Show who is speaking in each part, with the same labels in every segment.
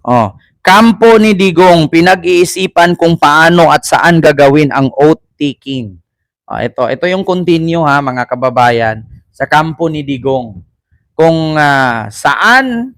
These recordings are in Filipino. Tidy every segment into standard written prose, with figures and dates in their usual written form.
Speaker 1: Oh, kampo ni Digong, pinag-iisipan kung paano at saan gagawin ang oath taking. Ito yung continue ha mga kababayan sa kampo ni Digong. Kung saan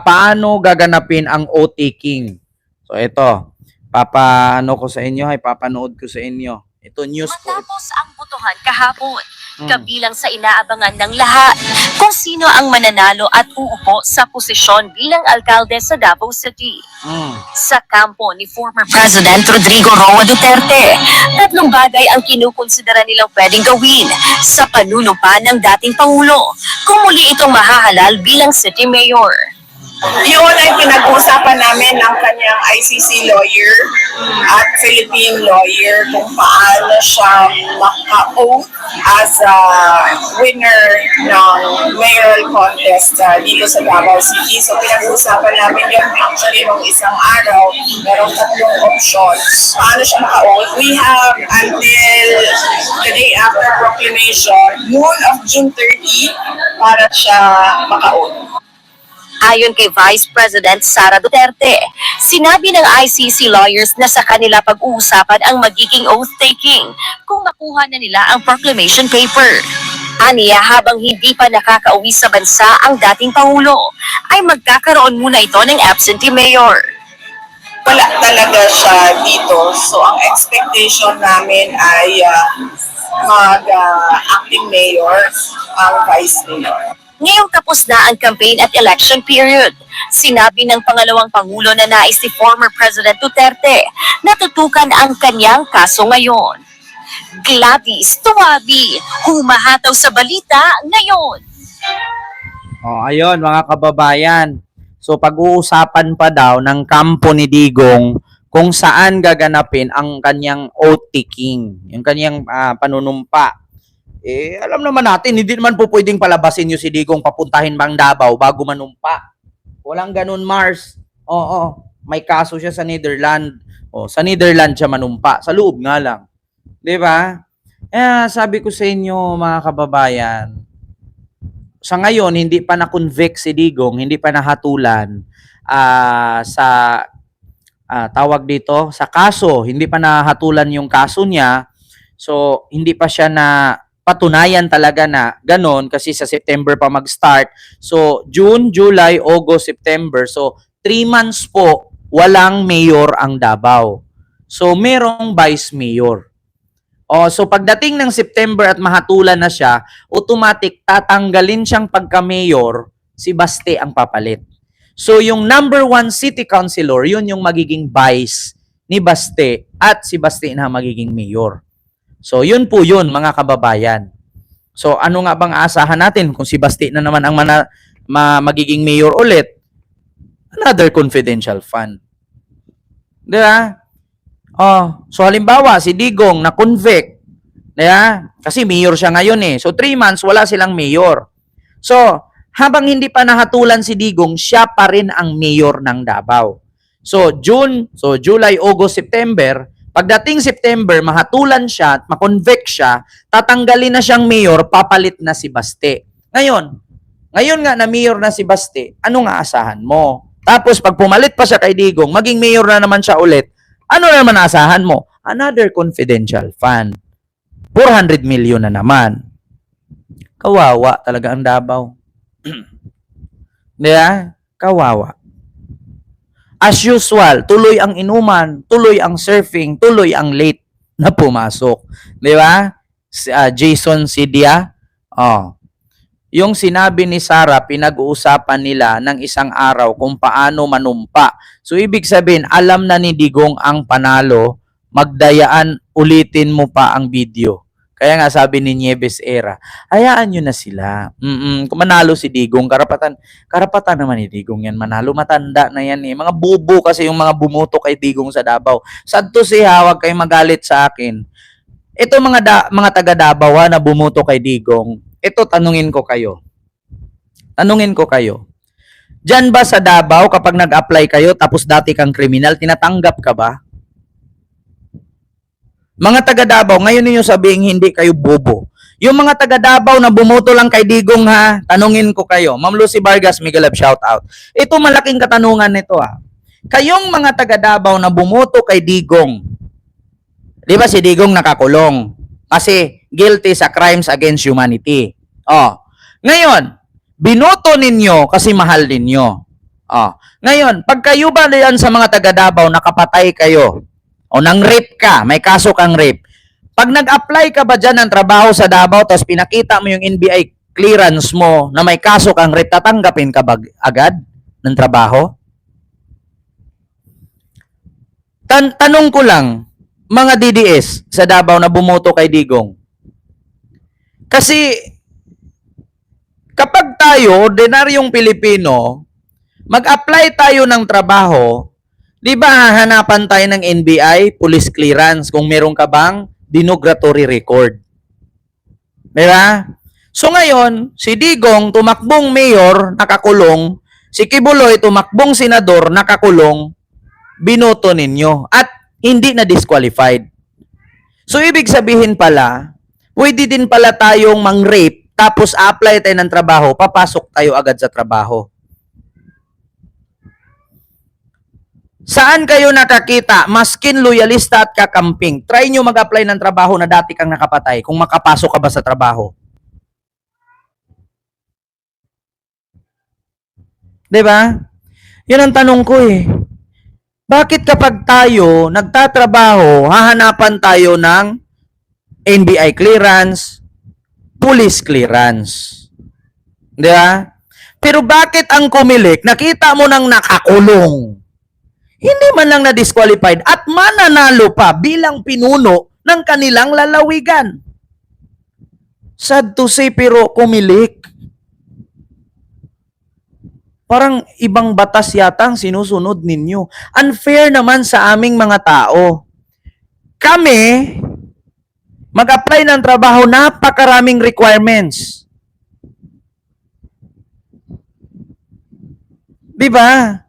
Speaker 1: paano gaganapin ang oath taking. So ito, papaano ko sa inyo, ay papanood ko sa inyo. Ito news po.
Speaker 2: Matapos ang botohan kahapon, kabilang sa inaabangan ng lahat kung sino ang mananalo at uupo sa posisyon bilang alkalde sa Davao City. Sa kampo ni former President Rodrigo Roa Duterte, tatlong bagay ang kinukonsidera nilang pwedeng gawin sa panunumpa ng dating Pangulo kung muli itong mahahalal bilang city mayor.
Speaker 3: Yun ay pinag-uusapan namin ng kanyang ICC lawyer at Philippine lawyer kung paano siya maka-oath as a winner ng mayoral contest dito sa Davao City. So pinag-uusapan namin yun actually nung isang araw. Merong tatlong options. Paano siya maka-oath? We have until the day after proclamation, noon of June 30, para siya maka-oath.
Speaker 2: Ayon kay Vice President Sara Duterte, sinabi ng ICC lawyers na sa kanila pag-uusapan ang magiging oath-taking kung makuha na nila ang proclamation paper. Aniya habang hindi pa nakakauwi sa bansa ang dating Pangulo, ay magkakaroon muna ito ng absentee mayor.
Speaker 3: Wala talaga siya dito. So ang expectation namin ay mag-acting mayor ang vice mayor.
Speaker 2: Ngayong tapos na ang campaign at election period, sinabi ng pangalawang Pangulo na nais si former President Duterte na tutukan ang kanyang kaso ngayon. Gladys Tuwabi, humahataw sa balita ngayon.
Speaker 1: Ayun mga kababayan. So pag-uusapan pa daw ng kampo ni Digong kung saan gaganapin ang kanyang oath taking, yung kanyang panunumpa. Alam naman natin, hindi naman po pwedeng palabasin nyo si Digong papuntahin bang Davao bago manumpa. Walang ganun, Mars. May kaso siya sa Netherlands. Sa Netherlands siya manumpa. Sa loob nga lang. Di ba? Sabi ko sa inyo, mga kababayan, sa ngayon, hindi pa na-convict si Digong, hindi pa nahatulan sa tawag dito, sa kaso. Hindi pa nahatulan yung kaso niya. So, hindi pa siya na patunayan talaga na ganon kasi sa September pa mag-start. So, June, July, August, September. So, 3 months po, walang mayor ang Davao. So, merong vice mayor. So, pagdating ng September at mahatulan na siya, automatic tatanggalin siyang pagka-mayor, si Baste ang papalit. So, yung number 1 city councilor, yun yung magiging vice ni Baste at si Baste na magiging mayor. So, yun po yun, mga kababayan. So, ano nga bang aasahan natin kung si Basti na naman ang magiging mayor ulit? Another confidential fund. Di ba? So, halimbawa, si Digong na-convict. Di ba? Kasi mayor siya ngayon eh. So, 3 months, wala silang mayor. So, habang hindi pa nahatulan si Digong, siya pa rin ang mayor ng Davao. So, July, August, September, pagdating September, mahatulan siya at makonvict siya, tatanggalin na siyang mayor, papalit na si Baste. Ngayon nga na mayor na si Baste, ano nga asahan mo? Tapos pag pumalit pa siya kay Digong, maging mayor na naman siya ulit, ano naman asahan mo? Another confidential fund. 400 million na naman. Kawawa talaga ang Davao. Diba? Kawawa. As usual, tuloy ang inuman, tuloy ang surfing, tuloy ang late na pumasok. Di ba? Jason Sidia. Yung sinabi ni Sara, pinag-uusapan nila ng isang araw kung paano manumpa. So, ibig sabihin, alam na ni Digong ang panalo, magdayaan, ulitin mo pa ang video. Kaya nga sabi ni Nieves Era, hayaan nyo na sila. Kung manalo si Digong, karapatan naman ni Digong yan. Manalo, matanda na yan eh. Mga bubo kasi yung mga bumuto kay Digong sa Davao. Sadto siya, huwag kayo magalit sa akin. Ito mga taga Davao na bumuto kay Digong, ito tanungin ko kayo. Diyan ba sa Davao, kapag nag-apply kayo, tapos dati kang kriminal, tinatanggap ka ba? Mga taga Davao, ngayon ninyo sabihin hindi kayo bobo. Yung mga taga Davao na bumoto lang kay Digong ha, tanungin ko kayo. Ma'am Lucy Vargas, Miguel Lab, shout out. Ito malaking katanungan nito ha. Kayong mga taga Davao na bumoto kay Digong, di ba si Digong nakakulong? Kasi guilty sa crimes against humanity. Oh. Ngayon, binoto ninyo kasi mahal ninyo. Oh. Ngayon, pag kayo ba diyan sa mga taga Davao nakapatay kayo o nang rape ka, may kaso kang rape, pag nag-apply ka ba dyan ng trabaho sa Davao tapos pinakita mo yung NBI clearance mo na may kaso kang rape, tatanggapin ka ba agad ng trabaho? Tanong ko lang, mga DDS sa Davao na bumoto kay Digong. Kasi kapag tayo, ordinaryong Pilipino, mag-apply tayo ng trabaho, di ba hahanapan tayo ng NBI, police clearance, kung meron ka bang denogatory record. Di ba? So ngayon, si Digong tumakbong mayor, nakakulong, si Kibuloy tumakbong senador, nakakulong, binoto ninyo at hindi na disqualified. So ibig sabihin pala, pwede din pala tayong mang-rape tapos apply tayo ng trabaho, papasok tayo agad sa trabaho. Saan kayo nakakita? Maskin loyalista at kakamping. Try nyo mag-apply ng trabaho na dati kang nakapatay kung makapasok ka ba sa trabaho. Diba? Yan ang tanong ko eh. Bakit kapag tayo nagtatrabaho, hahanapan tayo ng NBI clearance, police clearance? Diba? Pero bakit ang kumilik, nakita mo nang nakakulong? Hindi man lang na-disqualified at mananalo pa bilang pinuno ng kanilang lalawigan. Sad to say, pero kumilik. Parang ibang batas yata ang sinusunod ninyo. Unfair naman sa aming mga tao. Kami, mag-apply ng trabaho, napakaraming requirements. Diba?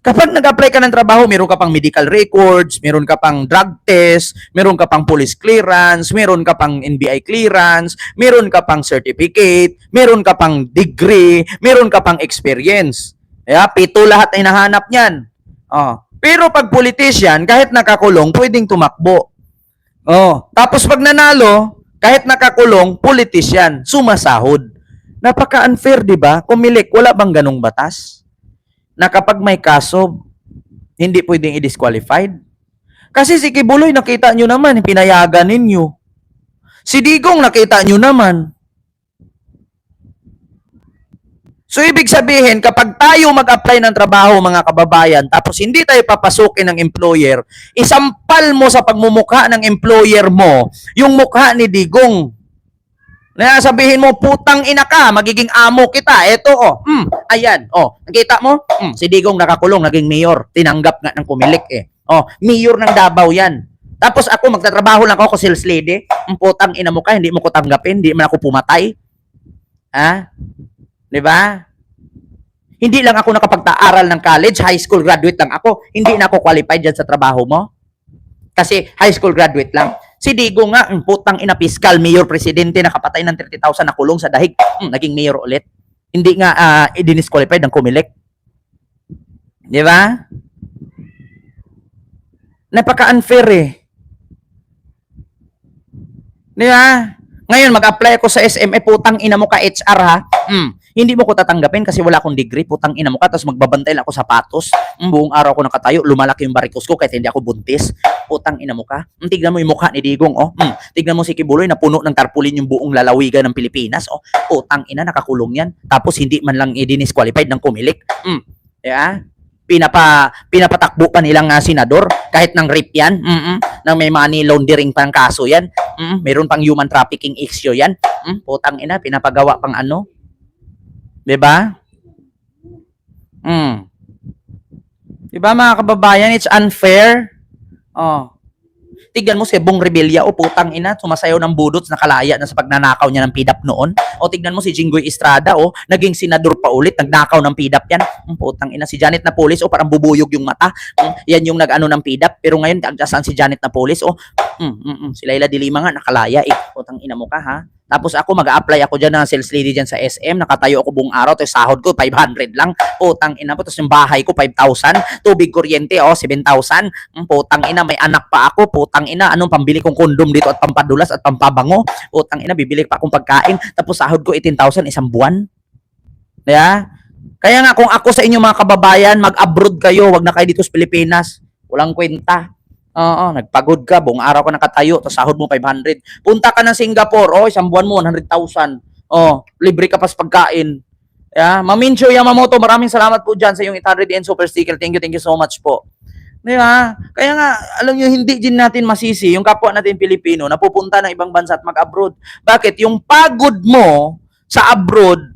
Speaker 1: Kapag nag-apply ka ng trabaho, meron ka pang medical records, meron ka pang drug test, meron ka pang police clearance, meron ka pang NBI clearance, meron ka pang certificate, meron ka pang degree, meron ka pang experience. Yeah, 7 lahat ay nahanap niyan. Oh. Pero pag politician, kahit nakakulong, pwedeng tumakbo. Oh. Tapos pag nanalo, kahit nakakulong, politician, sumasahod. Napaka-unfair, di ba? Kumilik, wala bang ganong batas? Na kapag may kaso, hindi pwedeng i-disqualified. Kasi si Kibuloy, nakita nyo naman, pinayagan ninyo. Si Digong, nakita nyo naman. So, ibig sabihin, kapag tayo mag-apply ng trabaho, mga kababayan, tapos hindi tayo papasukin ng employer, isampal mo sa pagmumukha ng employer mo, yung mukha ni Digong. Na sabihin mo, putang ina ka, magiging amo kita. Eto, ayan, nakita mo? Si Digong nakakulong, naging mayor. Tinanggap nga ng kumilik eh. Mayor ng Davao yan. Tapos ako, magtatrabaho lang ako sales lady. Putang ina mo ka, hindi mo ko tanggapin, hindi man ako pumatay. Ha? Diba? Hindi lang ako nakapagta-aral ng college, high school graduate lang ako. Hindi na ako qualified dyan sa trabaho mo. Kasi high school graduate lang. Si Digong nga, putang ina, fiscal, mayor, presidente, nakapatay ng 30,000 na kulong sa dahig. Naging mayor ulit. Hindi nga i-disqualified ng kumilik. Di ba? Napaka-unfair eh. Di ba? Ngayon, mag-apply ako sa SMA, putang ina mo ka HR ha. Hindi mo ko tatanggapin kasi wala akong degree, putang ina mo ka, tapos magbabantay lang ako sapatos. Buong araw ako nakatayo, lumalaki yung barikos ko kahit hindi ako buntis. Putang ina mo ka. Tignan mo yung mukha ni Digong, Tignan mo si Kibuloy na puno ng tarpaulin yung buong lalawigan ng Pilipinas, Putang ina, nakakulong yan. Tapos hindi man lang i-disqualified ng kumilik. Yeah? Pinapatakbo pa nilang senador kahit ng rape yan, nang may money laundering pang kaso yan, meron pang human trafficking issue yan, putang ina, pinapagawa pang ano, 'di ba? Diba mga kababayan, it's unfair. Tignan mo si Bong Revilla, putang ina, sumasayaw ng budots, nakalaya na sa pagnanakaw niya ng PDAP noon. Tignan mo si Jinggoy Estrada, naging senador pa ulit, nagnakaw ng PDAP yan. Putang ina, si Janet Napoles, parang bubuyog yung mata. Yan yung nag-ano ng PDAP, pero ngayon, saan si Janet Napoles, si Laila de Lima nga, nakalaya, putang ina mo ka, ha? Tapos ako mag-a-apply ako diyan ng sales lady diyan sa SM, nakatayo ako buong araw, tapos sahod ko 500 lang. Putang ina po, tapos yung bahay ko 5,000, tubig kuryente 7,000. Putang ina, may anak pa ako, putang ina, anong pambili kong kondom dito at pampadulas at pampabango? Putang ina, bibili pa akong pagkain, tapos sahod ko 18,000 isang buwan. Yeah? Kaya nga kung ako sa inyo mga kababayan, mag-abroad kayo, wag na kayo dito sa Pilipinas. Walang kwenta. Oo, nagpagod ka, buong araw ka nakatayo, tapos sahod mo 500. Punta ka ng Singapore, isang buwan mo 100,000. Libre ka pa sa pagkain. Yeah, Mamincho Yamamoto, maraming salamat po dyan sa yung 800 and super sticker. Thank you so much po. Di ba? Kaya nga, alam nyo, hindi din natin masisi yung kapwa natin Pilipino na pupunta ng ibang bansa at mag-abroad. Bakit? Yung pagod mo sa abroad,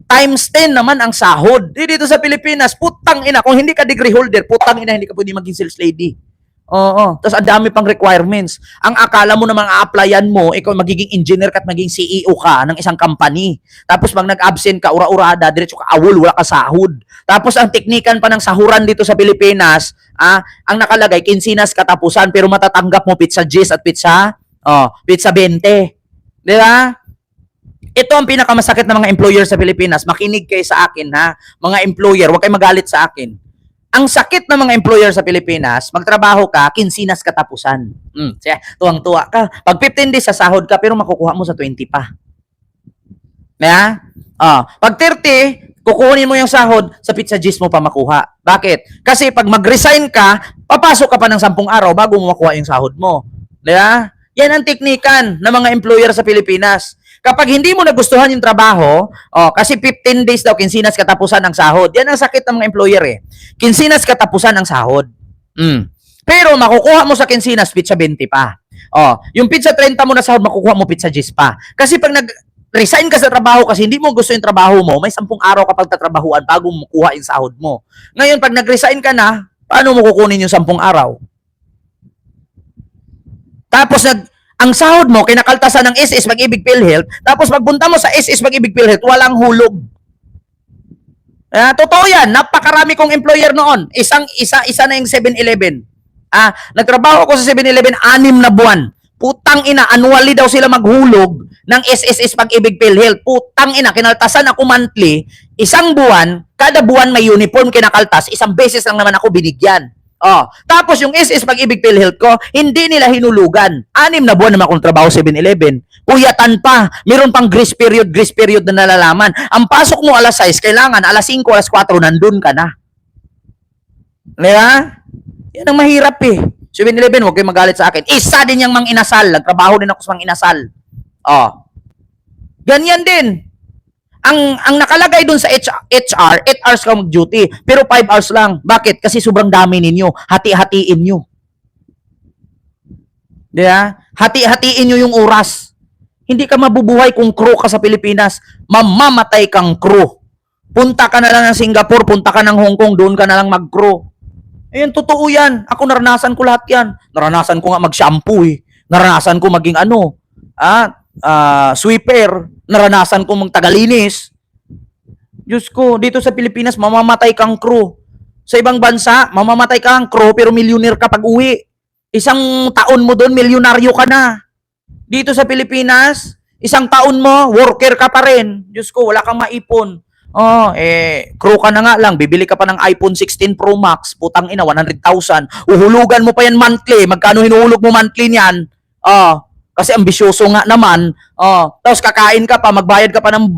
Speaker 1: times 10 naman ang sahod. Dito sa Pilipinas, putang ina, kung hindi ka degree holder, putang ina, hindi ka pwede maging sales lady. Oo. Tapos ang dami pang requirements. Ang akala mo namang a-applyan mo, ikaw magiging engineer ka at maging CEO ka ng isang company. Tapos pag nag-absent ka, ura-urada, diretso ka awol, wala ka sahod. Tapos ang teknikan pa ng sahuran dito sa Pilipinas, ang nakalagay, kinsinas katapusan, pero matatanggap mo pizza G's at pizza 20. Di ba? Ito ang pinakamasakit ng mga employer sa Pilipinas. Makinig kayo sa akin, ha? Mga employer, huwag kayo magalit sa akin. Ang sakit ng mga employer sa Pilipinas, magtrabaho ka, kinsinas katapusan. Tuwang-tuwa ka. Pag 15 days sa sahod ka, pero makukuha mo sa 20 pa. Pag 30, kukunin mo yung sahod, sa pizza G's mo pa makuha. Bakit? Kasi pag mag-resign ka, papasok ka pa ng 10 araw bago mo makuha yung sahod mo. Diba? Yan ang teknikan ng mga employer sa Pilipinas. Kapag hindi mo nagustuhan yung trabaho, kasi 15 days daw, kinsinas katapusan ng sahod. Yan ang sakit ng mga employer eh. Kinsinas katapusan ng sahod. Pero makukuha mo sa kinsinas, pizza 20 pa. Yung pizza 30 mo na sahod, makukuha mo pizza 10 pa. Kasi pag nag-resign ka sa trabaho kasi hindi mo gusto yung trabaho mo, may 10 araw ka pagtatrabahuan bago mo makuha yung sahod mo. Ngayon, pag nag-resign ka na, paano mo kukunin yung 10 araw? Tapos ang sahod mo, kinakaltasan ng SS Pag-ibig PhilHealth, tapos pagpunta mo sa SS Pag-ibig PhilHealth, walang hulog. Totoo yan, napakarami kong employer noon. Isa na yung 7-Eleven. Nagtrabaho ako sa 7-Eleven 6 na buwan. Putang ina, annually daw sila maghulog ng SSS Pag-ibig PhilHealth. Putang ina, kinaltasan ako monthly, isang buwan, kada buwan may uniform kinakaltas, isang beses lang naman ako binigyan. Tapos yung SS Pag-ibig PhilHealth ko, hindi nila hinulugan. 6 na buwan naman akong trabaho 7-Eleven. Puyatan pa. Meron pang grace period na nalalaman. Ang pasok mo alas 6, kailangan alas 5, alas 4, nandun ka na. Diba? Yan ang mahirap eh. 7-Eleven, huwag kayo magalit sa akin. Isa din yung mang inasal. Nagtrabaho din ako sa mang inasal. Ganyan din. Ang nakalagay dun sa HR, 8 hours ka mag-duty, pero 5 hours lang. Bakit? Kasi sobrang dami ninyo. Hati-hatiin nyo. Diba? Hati-hatiin nyo yung oras. Hindi ka mabubuhay kung crew ka sa Pilipinas. Mamamatay kang crew. Punta ka na lang ng Singapore, punta ka ng Hong Kong, doon ka na lang mag-crew. Ayun, totoo yan. Ako naranasan ko lahat yan. Naranasan ko nga mag-shampoo eh. Naranasan ko maging sweeper. Naranasan ko magtagalinis. Diyos ko, dito sa Pilipinas, mamamatay kang crew. Sa ibang bansa, mamamatay kang crew pero millionaire ka pag uwi. Isang taon mo doon, milyonaryo ka na. Dito sa Pilipinas, isang taon mo, worker ka pa rin. Diyos ko, wala kang maipon. Crew ka na nga lang, bibili ka pa ng iPhone 16 Pro Max, putang ina, 100,000. Uhulugan mo pa yan monthly. Magkano hinuhulog mo monthly niyan? Kasi ambisyoso nga naman. Tapos kakain ka pa, magbayad ka pa ng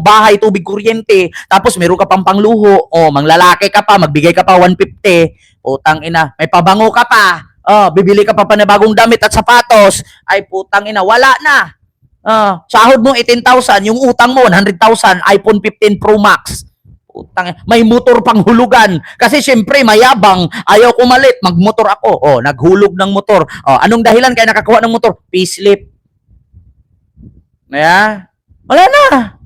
Speaker 1: bahay, tubig, kuryente. Tapos meron ka pang pangluho. Manglalaki ka pa, magbigay ka pa 150. Putang ina, may pabango ka pa. Bibili ka pa na bagong damit at sapatos. Ay putang ina, wala na. Sahod mo 18,000, yung utang mo 100,000, iPhone 15 Pro Max. Utang, may motor pang hulugan. Kasi syempre mayabang, ayaw kumalit, magmotor ako. Naghulog ng motor. Anong dahilan kaya nakakuha ng motor? Payslip. Wala na.